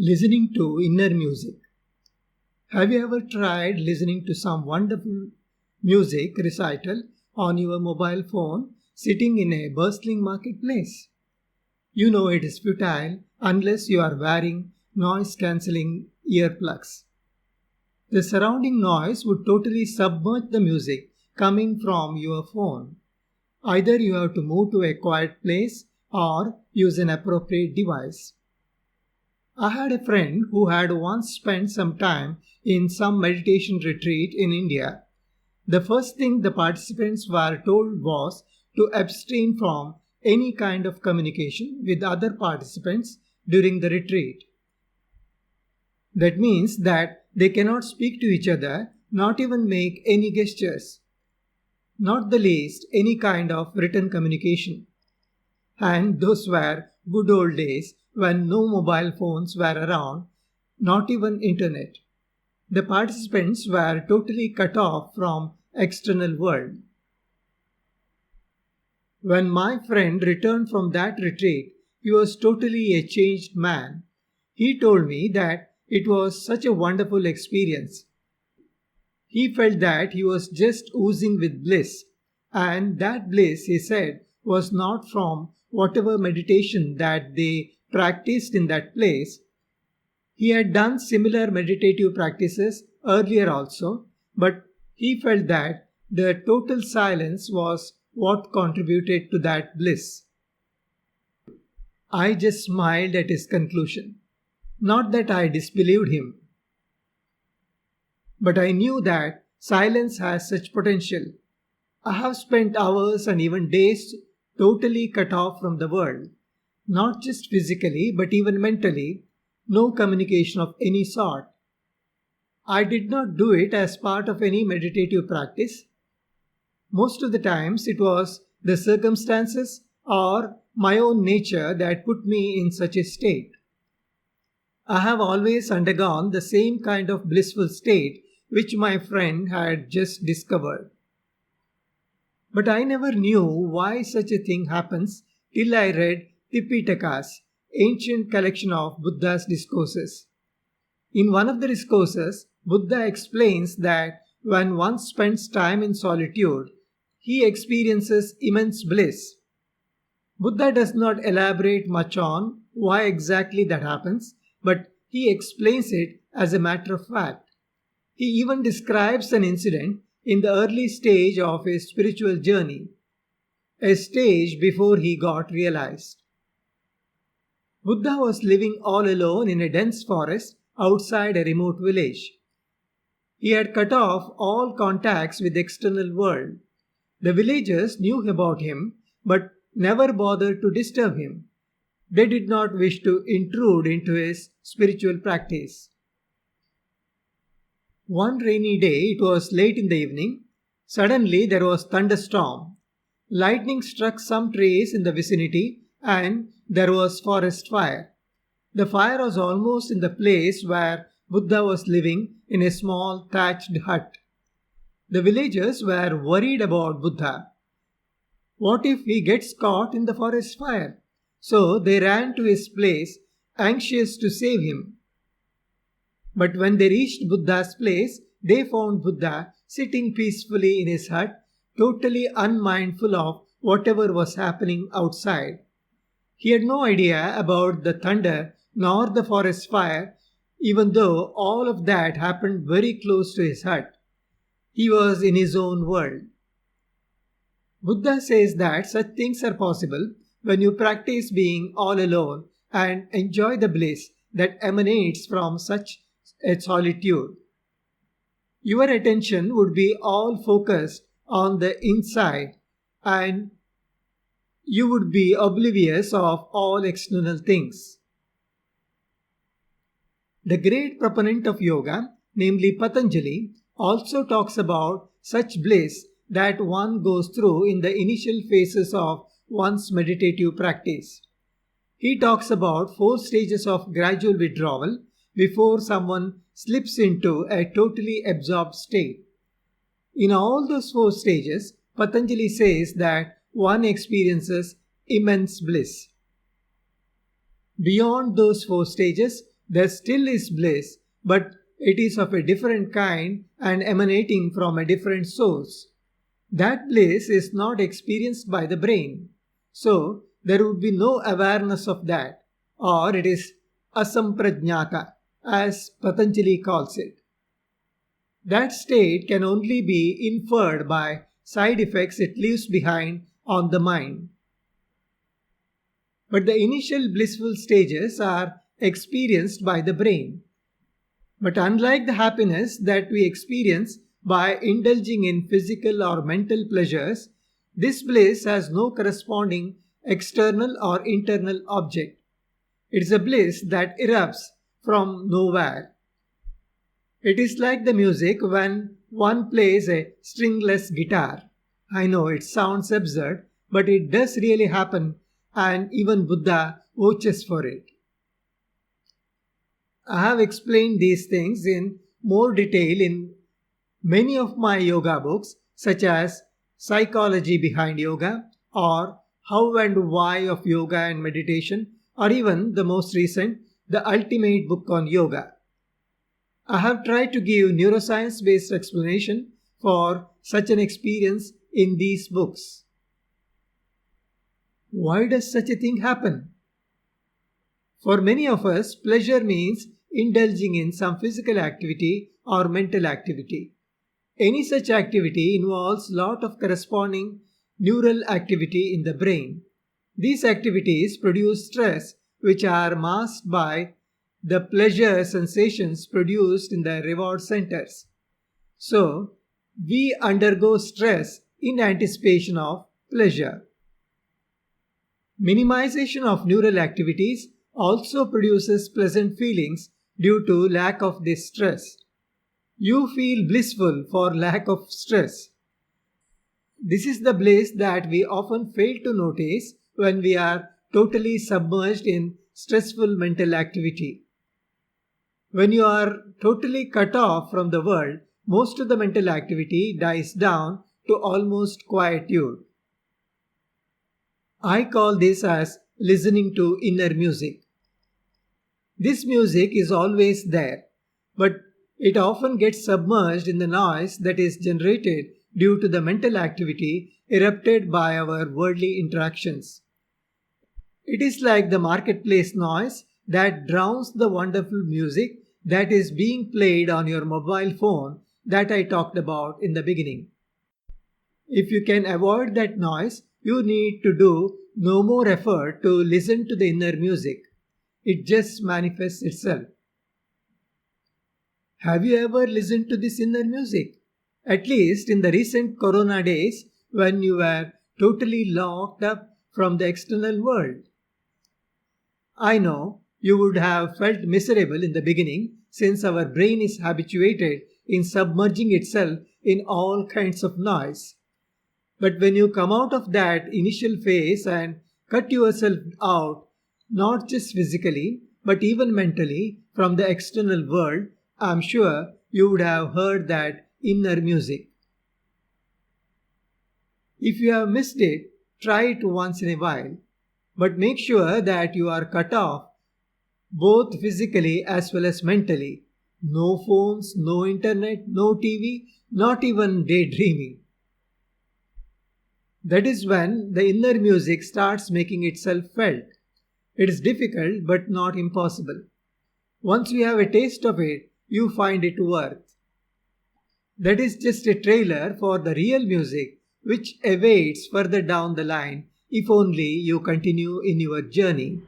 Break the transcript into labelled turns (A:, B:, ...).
A: Listening to inner music. Have you ever tried listening to some wonderful music recital on your mobile phone sitting in a bustling marketplace? You know it is futile unless you are wearing noise cancelling earplugs. The surrounding noise would totally submerge the music coming from your phone. Either you have to move to a quiet place or use an appropriate device. I had a friend who had once spent some time in some meditation retreat in India. The first thing the participants were told was to abstain from any kind of communication with other participants during the retreat. That means that they cannot speak to each other, not even make any gestures, not the least any kind of written communication. And those were good old days when no mobile phones were around, not even internet. The participants were totally cut off from external world. When my friend returned from that retreat, he was totally a changed man. He told me that it was such a wonderful experience. He felt that he was just oozing with bliss, and that bliss, he said, was not from whatever meditation that they practiced in that place. He had done similar meditative practices earlier also, but he felt that the total silence was what contributed to that bliss. I just smiled at his conclusion. Not that I disbelieved him, but I knew that silence has such potential. I have spent hours and even days totally cut off from the world, not just physically but even mentally, no communication of any sort. I did not do it as part of any meditative practice. Most of the times it was the circumstances or my own nature that put me in such a state. I have always undergone the same kind of blissful state which my friend had just discovered. But I never knew why such a thing happens till I read Tipitaka's ancient collection of Buddha's discourses. In one of the discourses, Buddha explains that when one spends time in solitude, he experiences immense bliss. Buddha does not elaborate much on why exactly that happens, but he explains it as a matter of fact. He even describes an incident in the early stage of his spiritual journey, a stage before he got realized. Buddha was living all alone in a dense forest outside a remote village. He had cut off all contacts with the external world. The villagers knew about him but never bothered to disturb him. They did not wish to intrude into his spiritual practice. One rainy day, it was late in the evening, suddenly there was thunderstorm. Lightning struck some trees in the vicinity and there was forest fire. The fire was almost in the place where Buddha was living in a small thatched hut. The villagers were worried about Buddha. What if he gets caught in the forest fire? So they ran to his place, anxious to save him. But when they reached Buddha's place, they found Buddha sitting peacefully in his hut, totally unmindful of whatever was happening outside. He had no idea about the thunder nor the forest fire, even though all of that happened very close to his hut. He was in his own world. Buddha says that such things are possible when you practice being all alone and enjoy the bliss that emanates from such a solitude. Your attention would be all focused on the inside and you would be oblivious of all external things. The great proponent of yoga, namely Patanjali, also talks about such bliss that one goes through in the initial phases of one's meditative practice. He talks about 4 stages of gradual withdrawal before someone slips into a totally absorbed state. In all those 4 stages, Patanjali says that one experiences immense bliss. Beyond those 4 stages, There still is bliss, but it is of a different kind and emanating from a different source. That bliss is not experienced by the brain. So, there would be no awareness of that, or it is asamprajnata, as Patanjali calls it. That state can only be inferred by side effects it leaves behind on the mind. But the initial blissful stages are experienced by the brain. But unlike the happiness that we experience by indulging in physical or mental pleasures, this bliss has no corresponding external or internal object. It is a bliss that erupts from nowhere. It is like the music when one plays a stringless guitar. I know it sounds absurd, but it does really happen, and even Buddha vouches for it. I have explained these things in more detail in many of my yoga books, such as Psychology Behind Yoga, or How and Why of Yoga and Meditation, or even the most recent, The Ultimate Book on Yoga. I have tried to give neuroscience based explanation for such an experience in these books. Why does such a thing happen? For many of us, pleasure means indulging in some physical activity or mental activity. Any such activity involves lot of corresponding neural activity in the brain. These activities produce stress which are masked by the pleasure sensations produced in the reward centers. So, we undergo stress in anticipation of pleasure. Minimization of neural activities also produces pleasant feelings due to lack of this stress. You feel blissful for lack of stress. This is the bliss that we often fail to notice when we are totally submerged in stressful mental activity. When you are totally cut off from the world, most of the mental activity dies down to almost quietude. I call this as listening to inner music. This music is always there, but it often gets submerged in the noise that is generated due to the mental activity erupted by our worldly interactions. It is like the marketplace noise that drowns the wonderful music that is being played on your mobile phone that I talked about in the beginning. If you can avoid that noise, you need to do no more effort to listen to the inner music. It just manifests itself. Have you ever listened to this inner music? At least in the recent corona days when you were totally locked up from the external world. I know you would have felt miserable in the beginning since our brain is habituated in submerging itself in all kinds of noise. But when you come out of that initial phase and cut yourself out, not just physically, but even mentally, from the external world, I'm sure you would have heard that inner music. If you have missed it, try it once in a while. But make sure that you are cut off, both physically as well as mentally. No phones, no internet, no TV, not even daydreaming. That is when the inner music starts making itself felt. It is difficult but not impossible. Once you have a taste of it, you find it worth. That is just a trailer for the real music which awaits further down the line if only you continue in your journey.